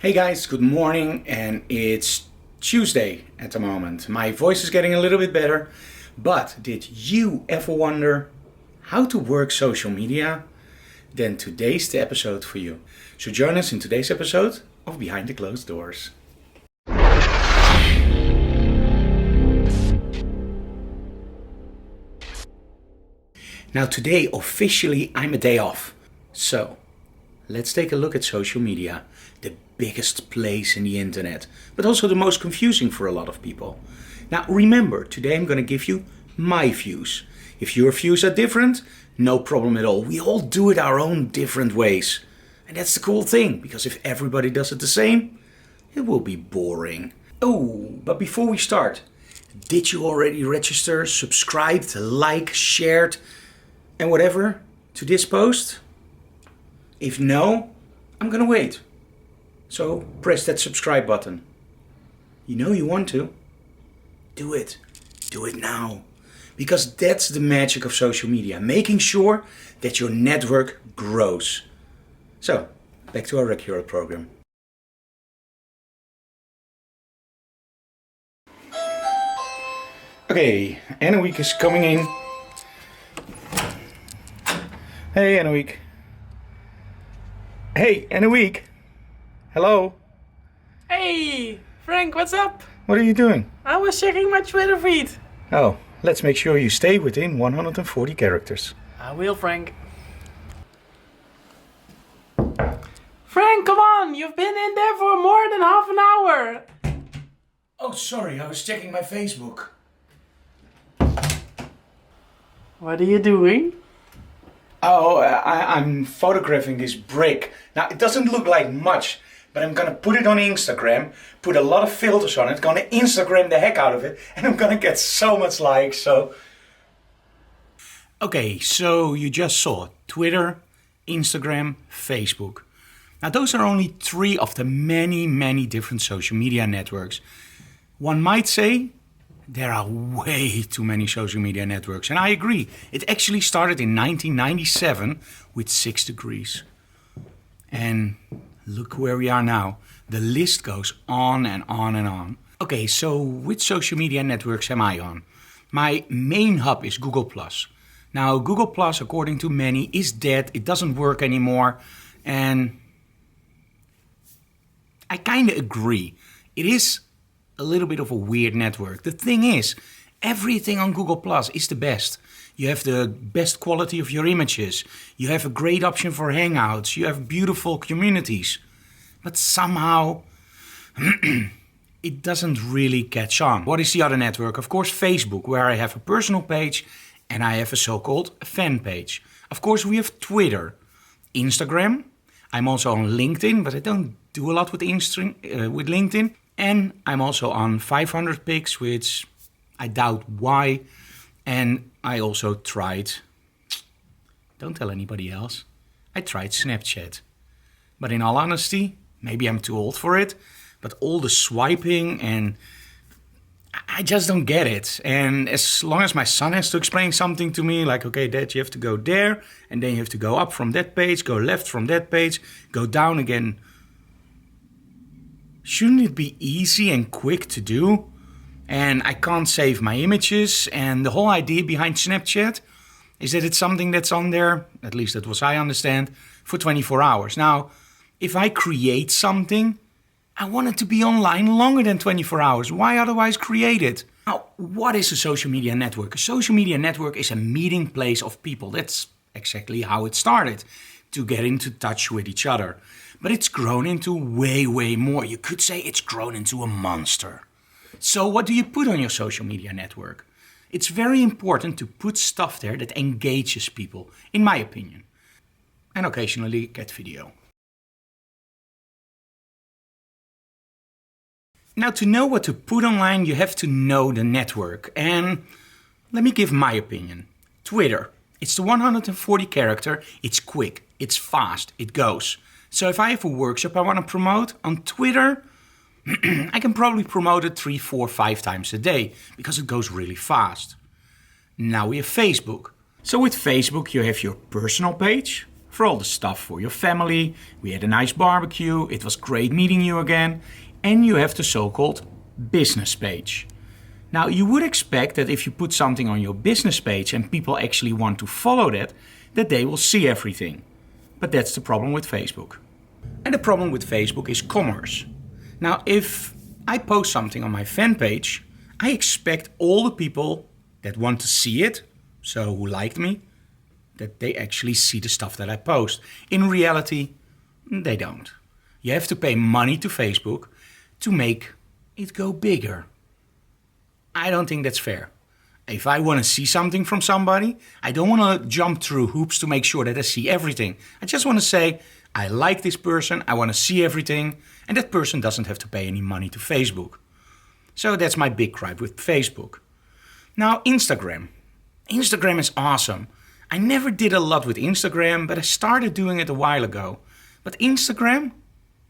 Hey guys, good morning, and it's Tuesday at the moment. My voice is getting a little bit better, but did you ever wonder how to work social media? Then today's the episode for you. So join us in today's episode of Behind the Closed Doors. Now today officially I'm a day off. So let's take a look at social media, the biggest place in the internet, but also the most confusing for a lot of people. Now remember, today I'm going to give you my views. If your views are different, no problem at all. We all do it our own different ways. And that's the cool thing, because if everybody does it the same, it will be boring. Oh, but before we start, did you already register, subscribed, liked, shared, and whatever to this post? If no, I'm gonna wait. So press that subscribe button. You know you want to. Do it. Do it now. Because that's the magic of social media. Making sure that your network grows. So, back to our regular program. Okay, Anna-Week is coming in. Hey, Anna-Week. Hey, Anna-Week. Hello. Hey, Frank, what's up? What are you doing? I was checking my Twitter feed. Oh, let's make sure you stay within 140 characters. I will, Frank. Frank, come on! You've been in there for more than half an hour! Oh, sorry, I was checking my Facebook. What are you doing? Oh, I'm photographing this brick. Now, it doesn't look like much, but I'm gonna put it on Instagram, put a lot of filters on it, gonna Instagram the heck out of it, and I'm gonna get so much likes, so... Okay, so you just saw Twitter, Instagram, Facebook. Now, those are only 3 of the many different social media networks. One might say there are way too many social media networks, and I agree. It actually started in 1997 with 6 degrees. And look where we are now. The list goes on and on and on. Okay, so which social media networks am I on? My main hub is Google+. Now, Google+, according to many, is dead. It doesn't work anymore. And I kind of agree. It is a little bit of a weird network. The thing is, everything on Google Plus is the best. You have the best quality of your images. You have a great option for Hangouts. You have beautiful communities. But somehow, it doesn't really catch on. What is the other network? Of course, Facebook, where I have a personal page and I have a so-called fan page. Of course, we have Twitter, Instagram. I'm also on LinkedIn, but I don't do a lot with LinkedIn. And I'm also on 500 pics, which I doubt why. And I also tried, don't tell anybody else, I tried Snapchat. But in all honesty, maybe I'm too old for it, but all the swiping and I just don't get it. And as long as my son has to explain something to me, like, okay, Dad, you have to go there, and then you have to go up from that page, go left from that page, go down again. Shouldn't it be easy and quick to do? And I can't save my images, and the whole idea behind Snapchat is that it's something that's on there, at least that was I understand, for 24 hours. Now, if I create something, I want it to be online longer than 24 hours. Why otherwise create it? Now, what is a social media network? A social media network is a meeting place of people. That's exactly how it started, to get into touch with each other. But it's grown into way more. You could say it's grown into a monster. So what do you put on your social media network? It's very important to put stuff there that engages people, in my opinion. And occasionally get video. Now, to know what to put online, you have to know the network. And let me give my opinion. Twitter. It's the 140 character. It's quick. It's fast. It goes. So if I have a workshop I want to promote on Twitter, I can probably promote it 3, 4, 5 times a day because it goes really fast. Now we have Facebook. So with Facebook you have your personal page, for all the stuff for your family. We had a nice barbecue, it was great meeting you again. And you have the so-called business page. Now you would expect that if you put something on your business page and people actually want to follow that they will see everything. But that's the problem with Facebook. And the problem with Facebook is commerce. Now if I post something on my fan page, I expect all the people that want to see it, so who liked me, that they actually see the stuff that I post. In reality, they don't. You have to pay money to Facebook to make it go bigger. I don't think that's fair. If I want to see something from somebody, I don't want to jump through hoops to make sure that I see everything. I just want to say, I like this person, I want to see everything, and that person doesn't have to pay any money to Facebook. So that's my big gripe with Facebook. Now, Instagram. Instagram is awesome. I never did a lot with Instagram, but I started doing it a while ago. But Instagram,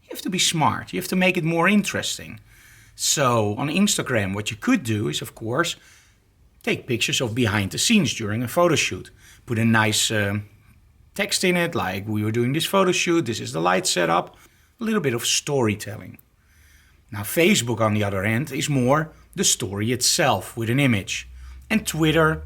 you have to be smart. You have to make it more interesting. So on Instagram, what you could do is, of course, take pictures of behind the scenes during a photo shoot. Put a nice text in it, like we were doing this photo shoot, this is the light setup. A little bit of storytelling. Now Facebook, on the other hand, is more the story itself with an image. And Twitter,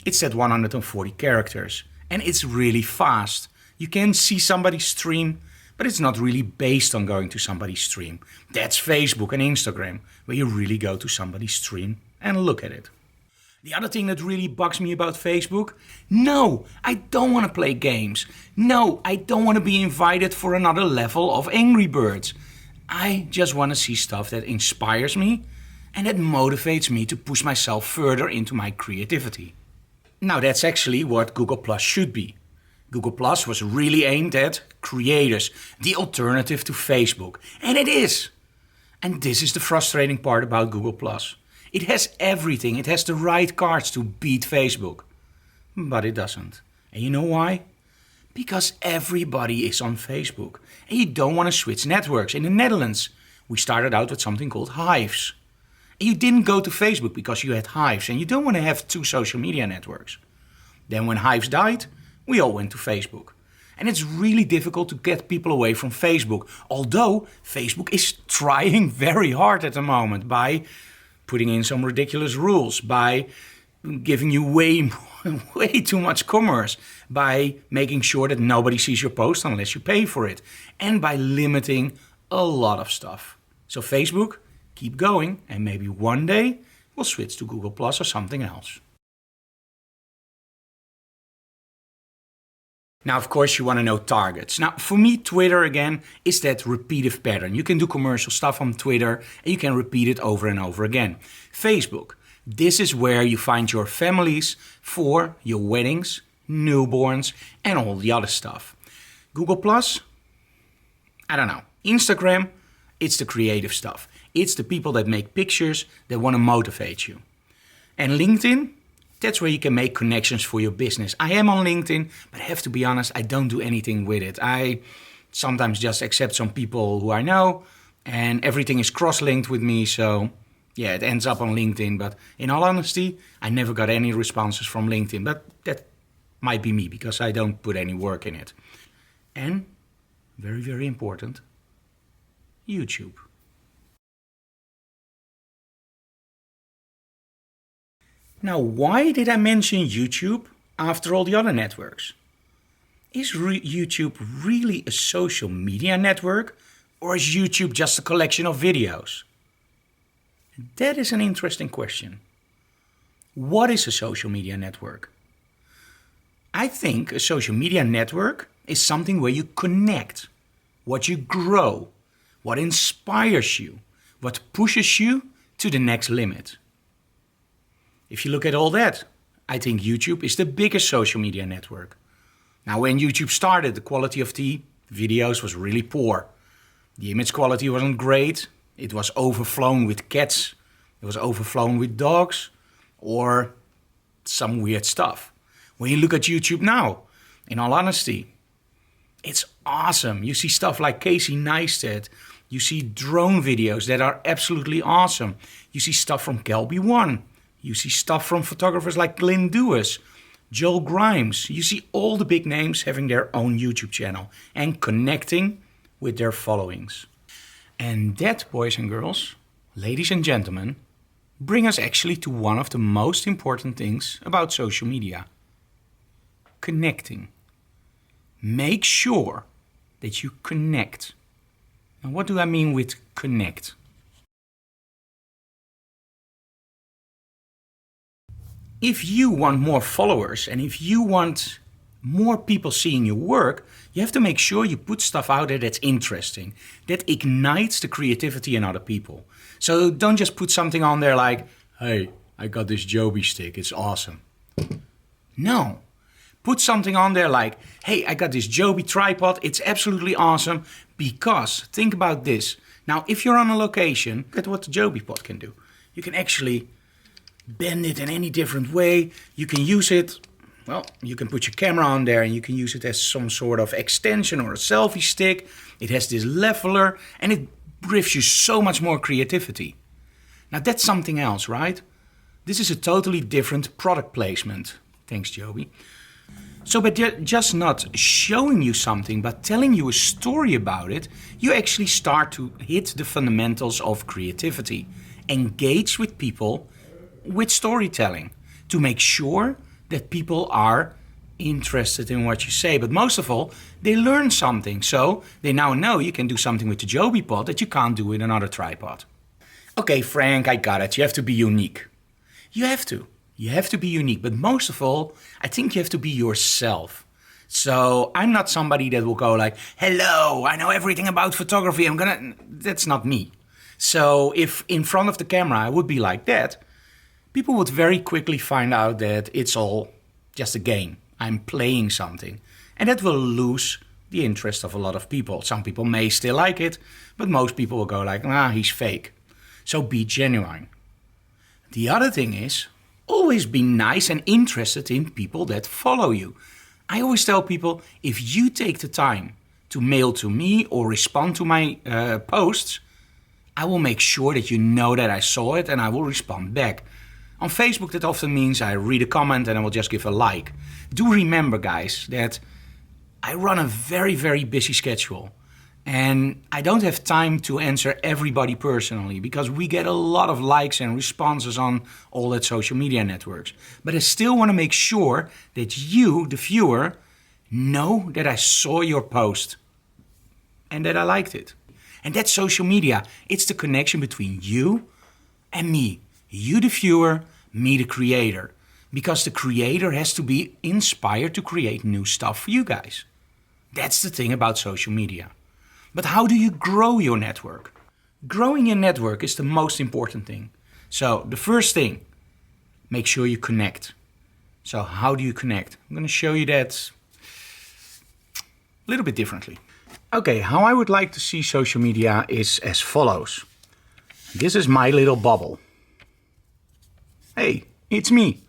it's at 140 characters. And it's really fast. You can see somebody's stream, but it's not really based on going to somebody's stream. That's Facebook and Instagram, where you really go to somebody's stream and look at it. The other thing that really bugs me about Facebook, no, I don't want to play games. No, I don't want to be invited for another level of Angry Birds. I just want to see stuff that inspires me and that motivates me to push myself further into my creativity. Now that's actually what Google Plus should be. Google Plus was really aimed at creators, the alternative to Facebook. And it is. And this is the frustrating part about Google Plus. It has everything. It has the right cards to beat Facebook. But it doesn't. And you know why? Because everybody is on Facebook. And you don't want to switch networks. In the Netherlands, we started out with something called Hives. And you didn't go to Facebook because you had Hives. And you don't want to have two social media networks. Then when Hives died, we all went to Facebook. And it's really difficult to get people away from Facebook. Although Facebook is trying very hard at the moment by putting in some ridiculous rules, by giving you way too much commerce, by making sure that nobody sees your post unless you pay for it, and by limiting a lot of stuff. So Facebook, keep going, and maybe one day we'll switch to Google Plus or something else. Now, of course, you want to know targets. Now, for me, Twitter, again, is that repetitive pattern. You can do commercial stuff on Twitter and you can repeat it over and over again. Facebook, this is where you find your families for your weddings, newborns, and all the other stuff. Google Plus, I don't know. Instagram, it's the creative stuff. It's the people that make pictures that want to motivate you. And LinkedIn, that's where you can make connections for your business. I am on LinkedIn, but I have to be honest, I don't do anything with it. I sometimes just accept some people who I know, and everything is cross-linked with me, so yeah, it ends up on LinkedIn. But in all honesty, I never got any responses from LinkedIn, but that might be me because I don't put any work in it. And, very, very important, YouTube. Now, why did I mention YouTube after all the other networks? Is YouTube really a social media network, or is YouTube just a collection of videos? That is an interesting question. What is a social media network? I think a social media network is something where you connect, what you grow, what inspires you, what pushes you to the next limit. If you look at all that, I think YouTube is the biggest social media network. Now, when YouTube started, the quality of the videos was really poor. The image quality wasn't great. It was overflown with cats. It was overflown with dogs or some weird stuff. When you look at YouTube now, in all honesty, it's awesome. You see stuff like Casey Neistat. You see drone videos that are absolutely awesome. You see stuff from Kelby One. You see stuff from photographers like Glenn Dewis. Joel Grimes. You see all the big names having their own YouTube channel and connecting with their followings. And that, boys and girls, ladies and gentlemen, bring us actually to one of the most important things about social media. Connecting. Make sure that you connect. And what do I mean with connect? If you want more followers and if you want more people seeing your work, you have to make sure you put stuff out there that's interesting, that ignites the creativity in other people. So don't just put something on there like, hey, I got this Joby stick, it's awesome. No. Put something on there like, hey, I got this Joby tripod, it's absolutely awesome, because think about this. Now, if you're on a location, look at what the Joby pod can do. You can actually bend it in any different way. You can use it, well, you can put your camera on there and you can use it as some sort of extension or a selfie stick. It has this leveler and it gives you so much more creativity. Now that's something else, right? This is a totally different product placement. Thanks, Joby. So by just not showing you something, but telling you a story about it, you actually start to hit the fundamentals of creativity. Engage with people with storytelling to make sure that people are interested in what you say. But most of all, they learn something. So they now know you can do something with the Joby pod that you can't do with another tripod. Okay, Frank, I got it. You have to be unique. You have to. You have to be unique. But most of all, I think you have to be yourself. So I'm not somebody that will go like, hello, I know everything about photography. That's not me. So if in front of the camera I would be like that, people would very quickly find out that it's all just a game. I'm playing something. And that will lose the interest of a lot of people. Some people may still like it, but most people will go like, he's fake. So be genuine. The other thing is, always be nice and interested in people that follow you. I always tell people, if you take the time to mail to me or respond to my posts, I will make sure that you know that I saw it and I will respond back. On Facebook, that often means I read a comment and I will just give a like. Do remember, guys, that I run a very, very busy schedule. And I don't have time to answer everybody personally because we get a lot of likes and responses on all that social media networks. But I still want to make sure that you, the viewer, know that I saw your post and that I liked it. And that's social media. It's the connection between you and me. You, the viewer, me, the creator. Because the creator has to be inspired to create new stuff for you guys. That's the thing about social media. But how do you grow your network? Growing your network is the most important thing. So the first thing, make sure you connect. So how do you connect? I'm going to show you that a little bit differently. Okay, how I would like to see social media is as follows. This is my little bubble. Hey, it's me.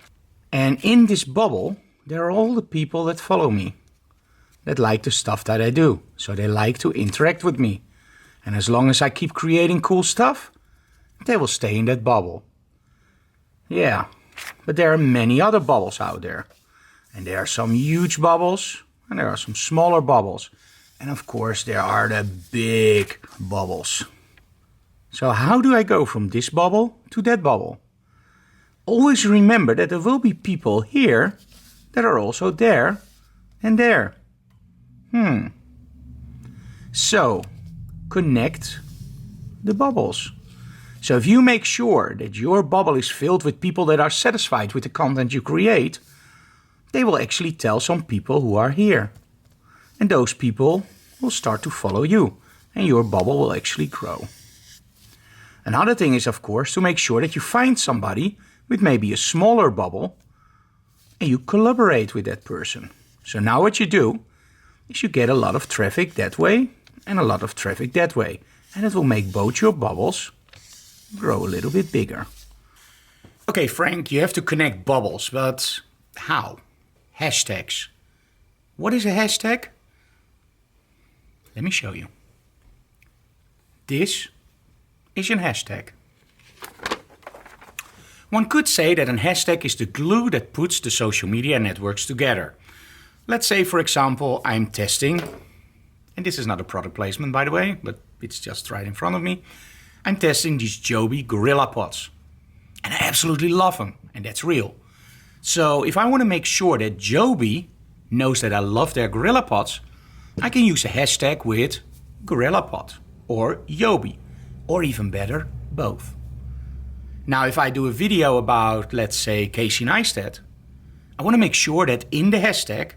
And in this bubble, there are all the people that follow me, that like the stuff that I do. So they like to interact with me. And as long as I keep creating cool stuff, they will stay in that bubble. Yeah, but there are many other bubbles out there. And there are some huge bubbles and there are some smaller bubbles. And of course there are the big bubbles. So how do I go from this bubble to that bubble? Always remember that there will be people here that are also there and there. So, connect the bubbles. So if you make sure that your bubble is filled with people that are satisfied with the content you create, they will actually tell some people who are here. And those people will start to follow you, and your bubble will actually grow. Another thing is, of course, to make sure that you find somebody with maybe a smaller bubble, and you collaborate with that person. So now what you do is you get a lot of traffic that way and a lot of traffic that way. And it will make both your bubbles grow a little bit bigger. Okay, Frank, you have to connect bubbles, but how? Hashtags. What is a hashtag? Let me show you. This is a hashtag. One could say that a hashtag is the glue that puts the social media networks together. Let's say, for example, I'm testing, and this is not a product placement, by the way, but it's just right in front of me. I'm testing these Joby Gorilla Pods, and I absolutely love them, and that's real. So if I want to make sure that Joby knows that I love their Gorilla Pods, I can use a hashtag with GorillaPod or Joby, or even better, both. Now, if I do a video about, let's say, Casey Neistat, I want to make sure that in the hashtag,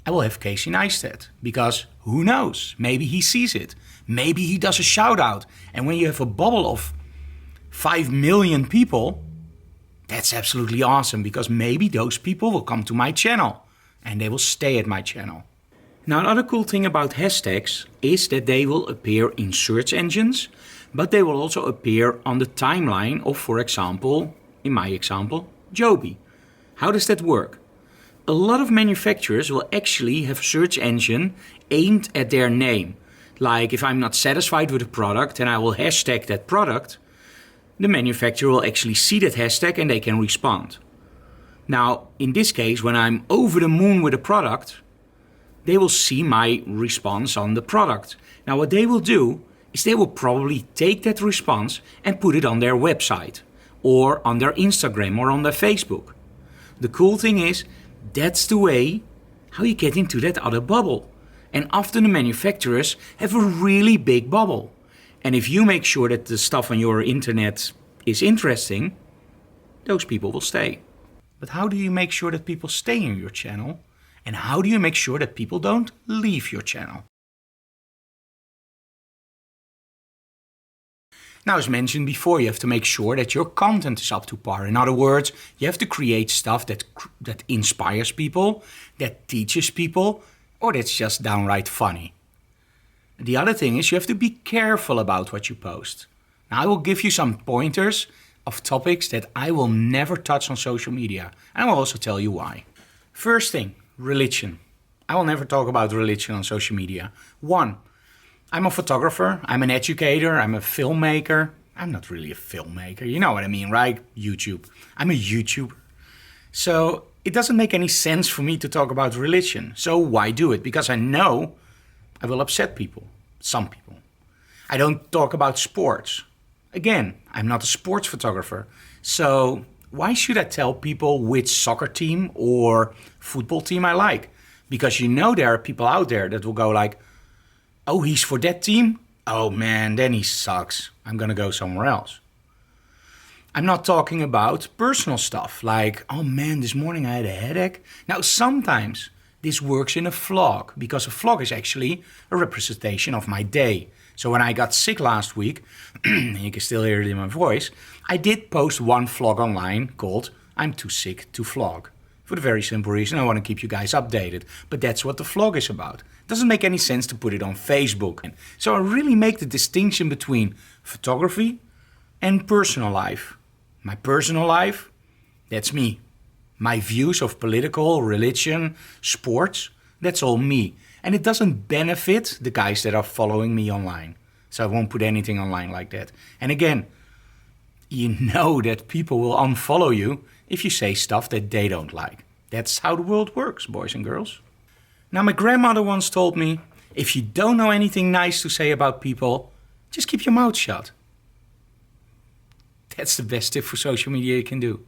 I will have Casey Neistat, because who knows, maybe he sees it, maybe he does a shout out, and when you have a bubble of 5 million people, that's absolutely awesome, because maybe those people will come to my channel, and they will stay at my channel. Now, another cool thing about hashtags is that they will appear in search engines, but they will also appear on the timeline of, for example, in my example, Joby. How does that work? A lot of manufacturers will actually have a search engine aimed at their name. Like if I'm not satisfied with a product and I will hashtag that product, the manufacturer will actually see that hashtag and they can respond. Now, in this case, when I'm over the moon with a product, they will see my response on the product. Now, what they will do is they will probably take that response and put it on their website or on their Instagram or on their Facebook. The cool thing is, that's the way how you get into that other bubble. And often the manufacturers have a really big bubble. And if you make sure that the stuff on your internet is interesting, those people will stay. But how do you make sure that people stay in your channel? And how do you make sure that people don't leave your channel? Now, as mentioned before, you have to make sure that your content is up to par. In other words, you have to create stuff that inspires people, that teaches people, or that's just downright funny. The other thing is you have to be careful about what you post. Now, I will give you some pointers of topics that I will never touch on social media. And I will also tell you why. First thing, religion. I will never talk about religion on social media. 1, I'm a photographer, I'm an educator, I'm a filmmaker. I'm not really a filmmaker, you know what I mean, right? YouTube. I'm a YouTuber. So it doesn't make any sense for me to talk about religion. So why do it? Because I know I will upset people, some people. I don't talk about sports. Again, I'm not a sports photographer. So why should I tell people which soccer team or football team I like? Because you know there are people out there that will go like, oh, he's for that team? Oh man, then he sucks. I'm gonna go somewhere else. I'm not talking about personal stuff like, oh man, this morning I had a headache. Now, sometimes this works in a vlog because a vlog is actually a representation of my day. So when I got sick last week, and you can still hear it in my voice, I did post one vlog online called I'm Too Sick to Vlog. For the very simple reason I want to keep you guys updated. But that's what the vlog is about. It doesn't make any sense to put it on Facebook. So I really make the distinction between photography and personal life. My personal life, that's me. My views of political, religion, sports, that's all me. And it doesn't benefit the guys that are following me online. So I won't put anything online like that. And again, you know that people will unfollow you if you say stuff that they don't like. That's how the world works, boys and girls. Now, my grandmother once told me, if you don't know anything nice to say about people, just keep your mouth shut. That's the best tip for social media you can do.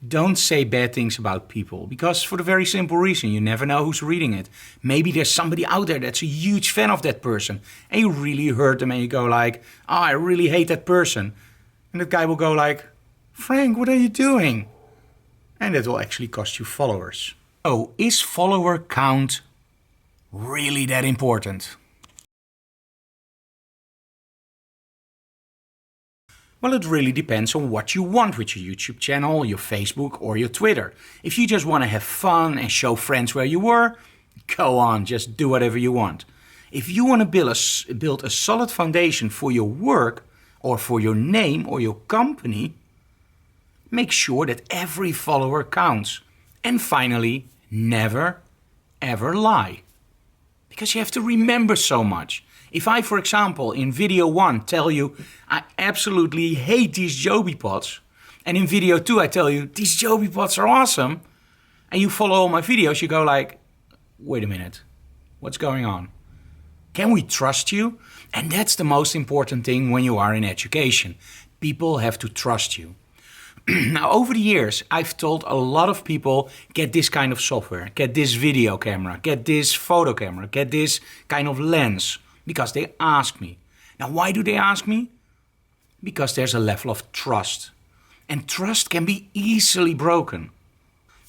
Don't say bad things about people, because for the very simple reason, you never know who's reading it. Maybe there's somebody out there that's a huge fan of that person, and you really hurt them and you go like, oh, I really hate that person. And that guy will go like, Frank, what are you doing? And that will actually cost you followers. Oh, is follower count really that important? Well, it really depends on what you want with your YouTube channel, your Facebook or your Twitter. If you just want to have fun and show friends where you were, go on, just do whatever you want. If you want to build a solid foundation for your work or for your name or your company, make sure that every follower counts. And finally, never, ever lie. Because you have to remember so much. If I, for example, in video 1 tell you I absolutely hate these Joby pods, And in video 2, I tell you, these Joby pods are awesome. And you follow all my videos, you go like, wait a minute, what's going on? Can we trust you? And that's the most important thing when you are in education. People have to trust you. Now, over the years, I've told a lot of people, get this kind of software, get this video camera, get this photo camera, get this kind of lens, because they ask me. Now, why do they ask me? Because there's a level of trust. And trust can be easily broken.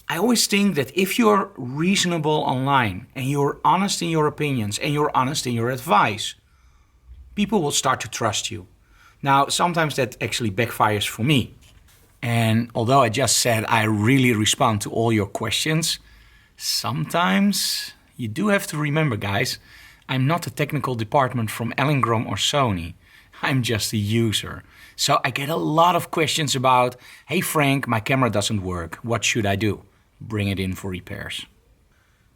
I always think that if you're reasonable online and you're honest in your opinions and you're honest in your advice, people will start to trust you. Now, sometimes that actually backfires for me. And although I just said I really respond to all your questions, sometimes you do have to remember, guys, I'm not the technical department from Ellingram or Sony. I'm just a user. So I get a lot of questions about, hey Frank, my camera doesn't work. What should I do? Bring it in for repairs.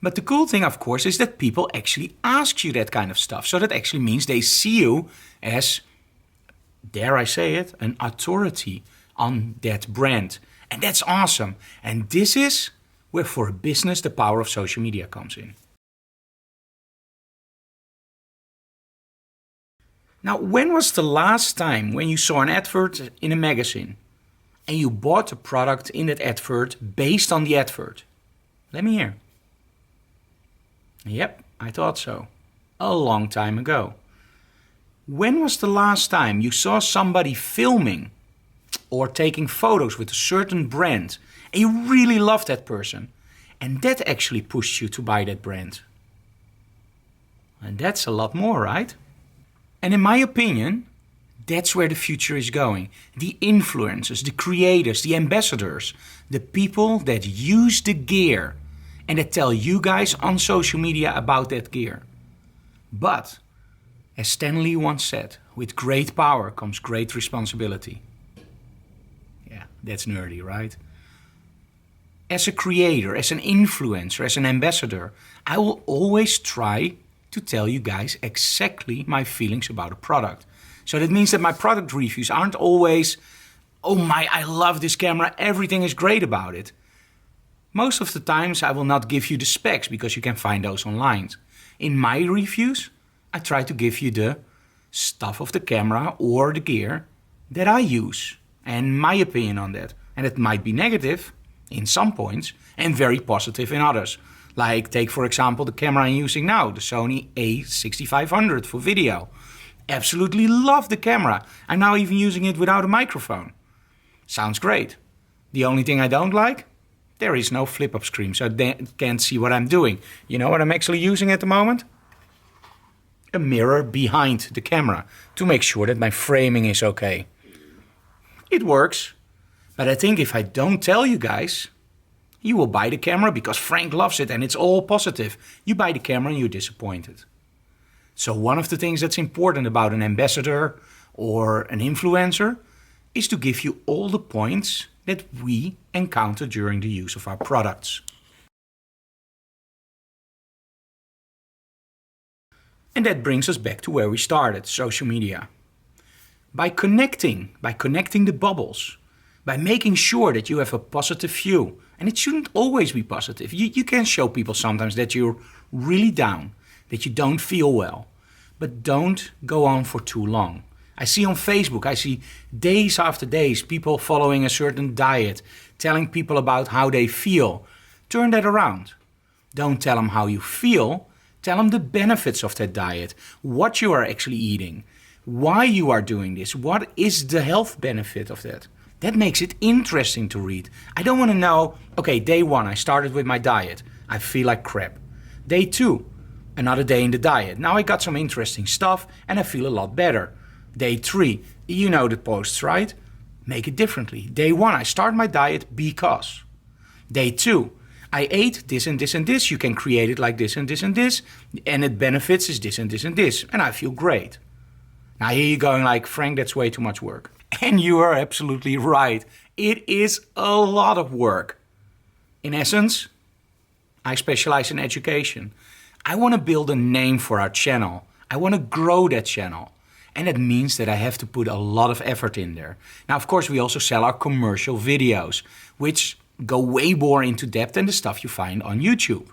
But the cool thing, of course, is that people actually ask you that kind of stuff. So that actually means they see you as, dare I say it, an authority on that brand. And that's awesome. And this is where for a business the power of social media comes in. Now, when was the last time when you saw an advert in a magazine and you bought a product in that advert based on the advert? Let me hear. Yep, I thought so. A long time ago. When was the last time you saw somebody filming or taking photos with a certain brand and you really loved that person and that actually pushed you to buy that brand? And that's a lot more, right? And in my opinion, that's where the future is going. The influencers, the creators, the ambassadors, the people that use the gear and that tell you guys on social media about that gear. But, as Stan Lee once said, with great power comes great responsibility. Yeah, that's nerdy, right? As a creator, as an influencer, as an ambassador, I will always try to tell you guys exactly my feelings about a product. So that means that my product reviews aren't always, oh my, I love this camera, everything is great about it. Most of the times I will not give you the specs because you can find those online. In my reviews, I try to give you the stuff of the camera or the gear that I use and my opinion on that. And it might be negative in some points and very positive in others. Like take for example the camera I'm using now, the Sony a6500 for video. Absolutely love the camera. I'm now even using it without a microphone. Sounds great. The only thing I don't like? There is no flip-up screen, so they can't see what I'm doing. You know what I'm actually using at the moment? A mirror behind the camera to make sure that my framing is okay. It works, but I think if I don't tell you guys, you will buy the camera because Frank loves it and it's all positive. You buy the camera and you're disappointed. So one of the things that's important about an ambassador or an influencer is to give you all the points that we encounter during the use of our products. And that brings us back to where we started, social media. By connecting the bubbles, by making sure that you have a positive view, and it shouldn't always be positive. You can show people sometimes that you're really down, that you don't feel well, but don't go on for too long. I see on Facebook, I see days after days, people following a certain diet, telling people about how they feel. Turn that around. Don't tell them how you feel. Tell them the benefits of that diet, what you are actually eating, why you are doing this, what is the health benefit of that. That makes it interesting to read. I don't want to know, okay, day 1, I started with my diet. I feel like crap. Day 2, another day in the diet. Now I got some interesting stuff and I feel a lot better. Day 3, you know the posts, right? Make it differently. Day 1, I start my diet because. Day 2, I ate this and this and this. You can create it like this and this and this. And it benefits is this and this and this. And I feel great. Now here you're going like, Frank, that's way too much work. And you are absolutely right. It is a lot of work. In essence, I specialize in education. I want to build a name for our channel. I want to grow that channel. And that means that I have to put a lot of effort in there. Now, of course, we also sell our commercial videos, which go way more into depth than the stuff you find on YouTube.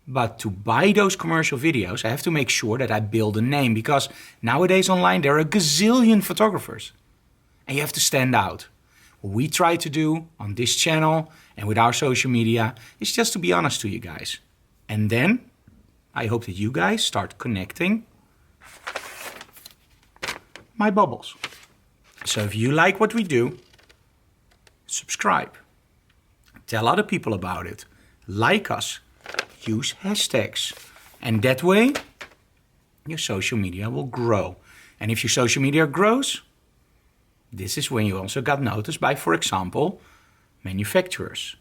But to buy those commercial videos, I have to make sure that I build a name, because nowadays online there are a gazillion photographers and you have to stand out. What we try to do on this channel and with our social media is just to be honest to you guys. And then I hope that you guys start connecting my bubbles. So if you like what we do, subscribe, tell other people about it, like us, use hashtags, and that way your social media will grow. And if your social media grows, this is when you also got noticed by, for example, manufacturers,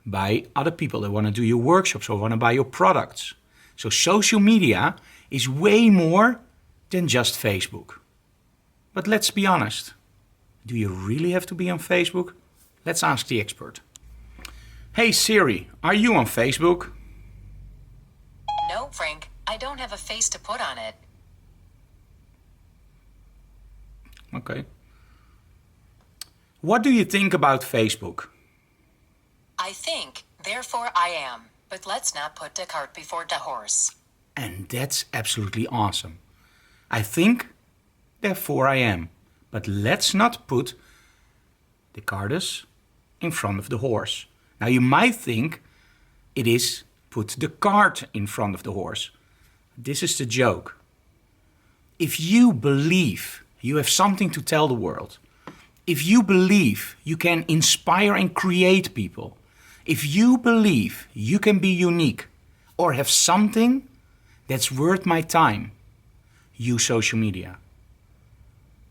by other people that want to do your workshops or want to buy your products. So social media is way more than just Facebook. But let's be honest, do you really have to be on Facebook? Let's ask the expert. Hey Siri, are you on Facebook? No, Frank, I don't have a face to put on it. Okay. What do you think about Facebook? I think, therefore I am. But let's not put the cart before the horse. And that's absolutely awesome. I think, therefore I am. But let's not put the cart in front of the horse. Now you might think it is put the cart in front of the horse. This is the joke. If you believe you have something to tell the world, if you believe you can inspire and create people, if you believe you can be unique or have something that's worth my time, use social media.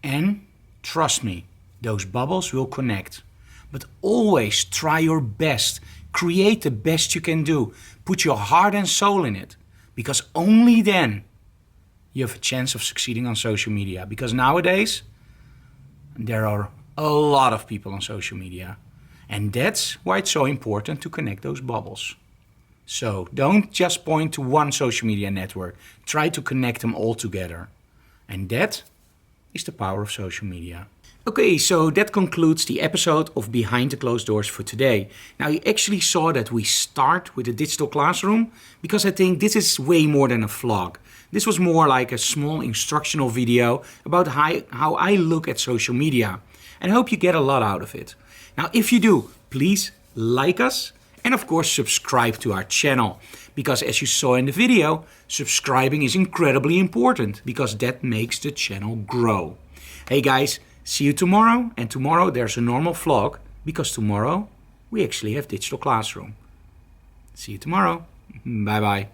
And trust me, those bubbles will connect. But always try your best. Create the best you can do. Put your heart and soul in it. Because only then you have a chance of succeeding on social media. Because nowadays, there are a lot of people on social media. And that's why it's so important to connect those bubbles. So don't just point to one social media network. Try to connect them all together. And that is the power of social media. Okay, so that concludes the episode of Behind the Closed Doors for today. Now you actually saw that we start with a digital classroom because I think this is way more than a vlog. This was more like a small instructional video about how I look at social media. And I hope you get a lot out of it. Now if you do, please like us and of course subscribe to our channel. Because as you saw in the video, subscribing is incredibly important because that makes the channel grow. Hey guys, see you tomorrow, and tomorrow there's a normal vlog because tomorrow we actually have digital classroom. See you tomorrow. Bye bye.